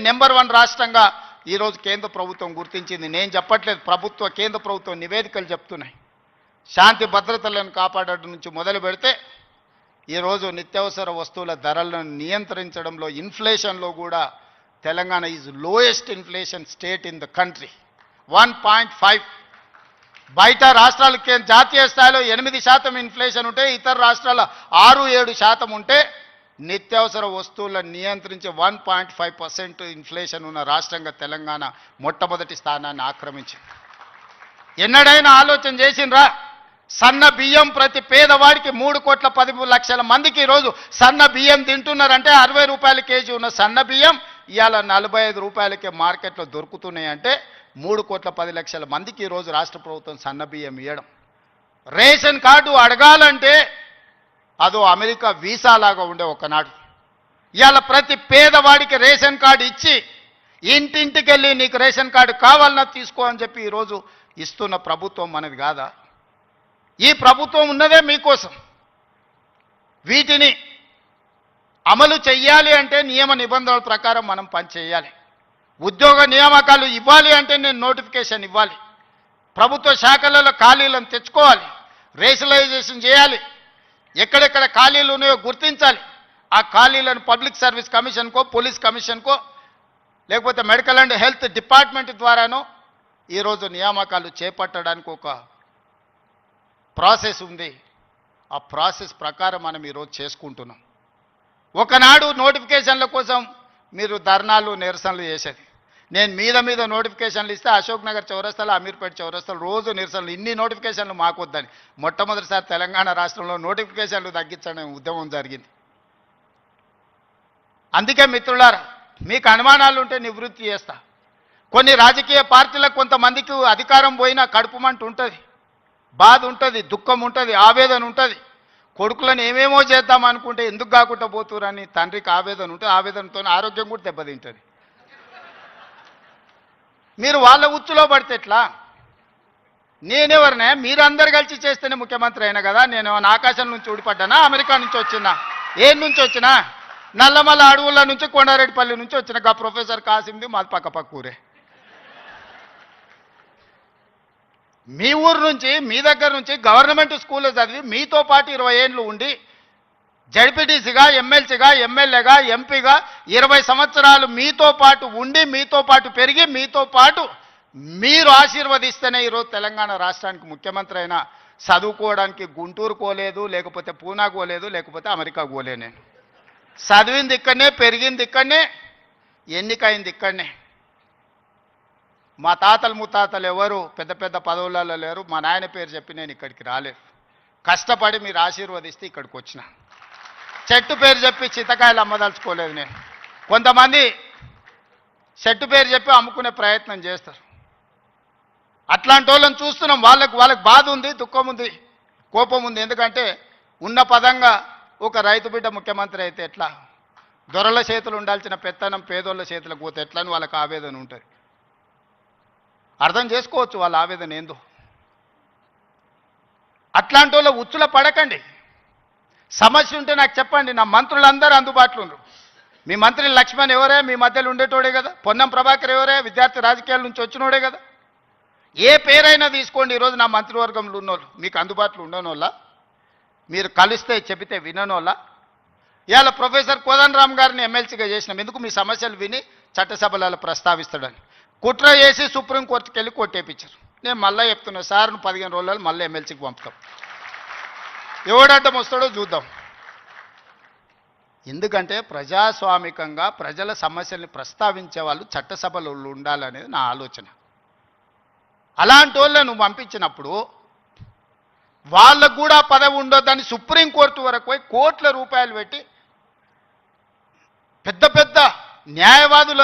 Number 1 రాష్ట్రంగా ఈరోజు కేంద్ర ప్రభుత్వం గుర్తించింది. నేను చెప్పట్లేదు, కేంద్ర ప్రభుత్వం నివేదికలు చెప్తున్నాయి. శాంతి భద్రతలను కాపాడడం నుంచి మొదలు పెడితే ఈరోజు నిత్యావసర వస్తువుల ధరలను నియంత్రించడంలో, ఇన్ఫ్లేషన్లో కూడా Telangana is lowest inflation state in the country. 1.5. బయట రాష్ట్రాలకి జాతీయ స్థాయిలో 8% ఇన్ఫ్లేషన్ ఉంటే, ఇతర రాష్ట్రాల 6-7% ఉంటే, నిత్యావసర వస్తువులను నియంత్రించే 1.5% ఇన్ఫ్లేషన్ ఉన్న రాష్ట్రంగా తెలంగాణ మొట్టమొదటి స్థానాన్ని ఆక్రమించింది. ఎన్నడైనా ఆలోచన చేసిండ్రా? సన్న బియ్యం ప్రతి పేదవాడికి 3,10,00,000 మందికి ఈరోజు సన్న బియ్యం తింటున్నారంటే, 60 రూపాయల కేజీ ఉన్న సన్న బియ్యం ఇవాళ 45 రూపాయలకే మార్కెట్లో దొరుకుతున్నాయంటే 3,10,00,000 మందికి ఈరోజు రాష్ట్ర ప్రభుత్వం సన్న బియ్యం ఇవ్వడం. రేషన్ కార్డు అడగాలంటే అదో అమెరికా వీసా లాగా ఉండే ఒకనాడు. ఇవాళ ప్రతి పేదవాడికి రేషన్ కార్డు ఇచ్చి ఇంటింటికి వెళ్ళి నీకు రేషన్ కార్డు కావాలన్నా తీసుకో అని చెప్పి ఈరోజు ఇస్తున్న ప్రభుత్వం మనది కాదా? ఈ ప్రభుత్వం ఉన్నదే మీకోసం. వీటిని అమలు చెయ్యాలి అంటే నియమ నిబంధనల ప్రకారం మనం పని చేయాలి. ఉద్యోగ నియామకాలు ఇవ్వాలి అంటే నేను నోటిఫికేషన్ ఇవ్వాలి. ప్రభుత్వ శాఖలలో ఖాళీలను తెచ్చుకోవాలి, రేషనలైజేషన్ చేయాలి, ఎక్కడెక్కడ ఖాళీలు ఉన్నాయో గుర్తించాలి. ఆ ఖాళీలను పబ్లిక్ సర్వీస్ కమిషన్కో, పోలీస్ కమిషన్కో, లేకపోతే మెడికల్ అండ్ హెల్త్ డిపార్ట్మెంట్ ద్వారానో ఈరోజు నియామకాలు చేపట్టడానికి ఒక ప్రాసెస్ ఉంది. ఆ ప్రాసెస్ ప్రకారం మనం ఈరోజు చేసుకుంటున్నాం. ఒకనాడు నోటిఫికేషన్ల కోసం మీరు ధర్నాలు, నిరసనలు చేసేది. నేను మీద నోటిఫికేషన్లు ఇస్తే అశోక్ నగర్ చౌరస్తాలో, అమీర్పేట చౌరస్తాలో రోజు నిరసనలు. ఇన్ని నోటిఫికేషన్లు మాకు వద్దని మొట్టమొదటిసారి తెలంగాణ రాష్ట్రంలో నోటిఫికేషన్లు తగ్గించడం ఉద్యమం జరిగింది. అందుకే మిత్రులారా, మీకు అనుమానాలు ఉంటే నివృత్తి చేస్తా. కొన్ని రాజకీయ పార్టీలకు కొంతమందికి అధికారం పోయినా కడుపుమంట ఉంటుంది, బాధ ఉంటుంది, దుఃఖం ఉంటుంది, ఆవేదన ఉంటుంది. కొడుకులను ఏమేమో చేద్దాం అనుకుంటే ఎందుకు కాకుండా పోతురని తండ్రికి ఆవేదన ఉంటుంది. ఆవేదనతో ఆరోగ్యం కూడా దెబ్బతింటుంది. మీరు వాళ్ళ ఉచ్చులో పడితే ఎట్లా? నేనెవరినే? మీరందరు కలిసి చేస్తేనే ముఖ్యమంత్రి అయినా కదా. నేను ఆకాశం నుంచి ఊడిపడ్డానా? అమెరికా నుంచి వచ్చినా? ఏం నుంచి వచ్చినా? నల్లమల్ల అడవుల నుంచి, కొండారెడ్డిపల్లి నుంచి వచ్చిన గా ప్రొఫెసర్ కాసింది మాది పక్క ఊరే. మీ ఊరు నుంచి, మీ దగ్గర నుంచి గవర్నమెంట్ స్కూల్లో చదివి మీతో పాటు 20 ఏళ్ళు ఉండి జడ్పీటీసీగా, ఎమ్మెల్సీగా, ఎమ్మెల్యేగా, ఎంపీగా 20 సంవత్సరాలు మీతో పాటు ఉండి, మీతో పాటు పెరిగి, మీతో పాటు మీరు ఆశీర్వదిస్తేనే ఈరోజు తెలంగాణ రాష్ట్రానికి ముఖ్యమంత్రి అయినా. చదువుకోవడానికి గుంటూరు పోలేదు, లేకపోతే పూనా పోలేదు, లేకపోతే అమెరికా పోలే. నేను చదివింది ఇక్కడనే, పెరిగింది ఇక్కడనే, ఎన్నికైంది ఇక్కడనే. మా తాతలు ముత్తాతలు ఎవరు పెద్ద పెద్ద పదవులలో లేరు. మా నాయన పేరు చెప్పి నేను ఇక్కడికి రాలేదు. కష్టపడి మీరు ఆశీర్వదిస్తే ఇక్కడికి వచ్చిన. చెట్టు పేరు చెప్పి చింతకాయలు అమ్మదలుచుకోలేదు నేను. కొంతమంది చెట్టు పేరు చెప్పి అమ్ముకునే ప్రయత్నం చేస్తారు. అట్లాంటి వాళ్ళని చూస్తున్నాం. వాళ్ళకి బాధ ఉంది, దుఃఖం ఉంది, కోపం ఉంది. ఎందుకంటే ఉన్న పదంగా ఒక రైతు బిడ్డ ముఖ్యమంత్రి అయితే ఎట్లా? దొరల చేతులు ఉండాల్సిన పెత్తనం పేదోళ్ళ చేతులకు పోతే ఎట్లా అని వాళ్ళకి ఆవేదన ఉంటుంది. అర్థం చేసుకోవచ్చు వాళ్ళ ఆవేదన ఏందో. అట్లాంటి వాళ్ళ ఉచ్చుల పడకండి. సమస్య ఉంటే నాకు చెప్పండి. నా మంత్రులందరూ అందుబాటులో ఉన్నారు. మీ మంత్రి లక్ష్మణ్ ఎవరే? మీ మధ్యలో ఉండేటోడే కదా. పొన్నం ప్రభాకర్ ఎవరే? విద్యార్థి రాజకీయాల నుంచి వచ్చినోడే కదా. ఏ పేరైనా తీసుకోండి. ఈరోజు నా మంత్రివర్గంలో ఉన్నోళ్ళు మీకు అందుబాటులో ఉండనోళ్ళ? మీరు కలిస్తే చెబితే విననోళ్ళ? ఇవాళ ప్రొఫెసర్ కోదండరామ్ గారిని ఎమ్మెల్సీగా చేసినాం. ఎందుకు? మీ సమస్యలు విని చట్టసభలలో ప్రస్తావిస్తాడని. కుట్ర చేసి సుప్రీంకోర్టుకి వెళ్ళి కొట్టేపించారు. నేను మళ్ళీ చెప్తున్నా, సార్ను 15 రోజులు మళ్ళీ ఎమ్మెల్సీకి పంపుతాం. ఎవడడ్డం వస్తాడో చూద్దాం. ఎందుకంటే ప్రజాస్వామికంగా ప్రజల సమస్యల్ని ప్రస్తావించే వాళ్ళు చట్టసభలో ఉండాలనేది నా ఆలోచన. అలాంటి వాళ్ళను పంపించినప్పుడు వాళ్ళకు కూడా పదవి ఉండొద్దని సుప్రీంకోర్టు వరకు పోయి కోట్ల రూపాయలు పెట్టి పెద్ద పెద్ద న్యాయవాదులను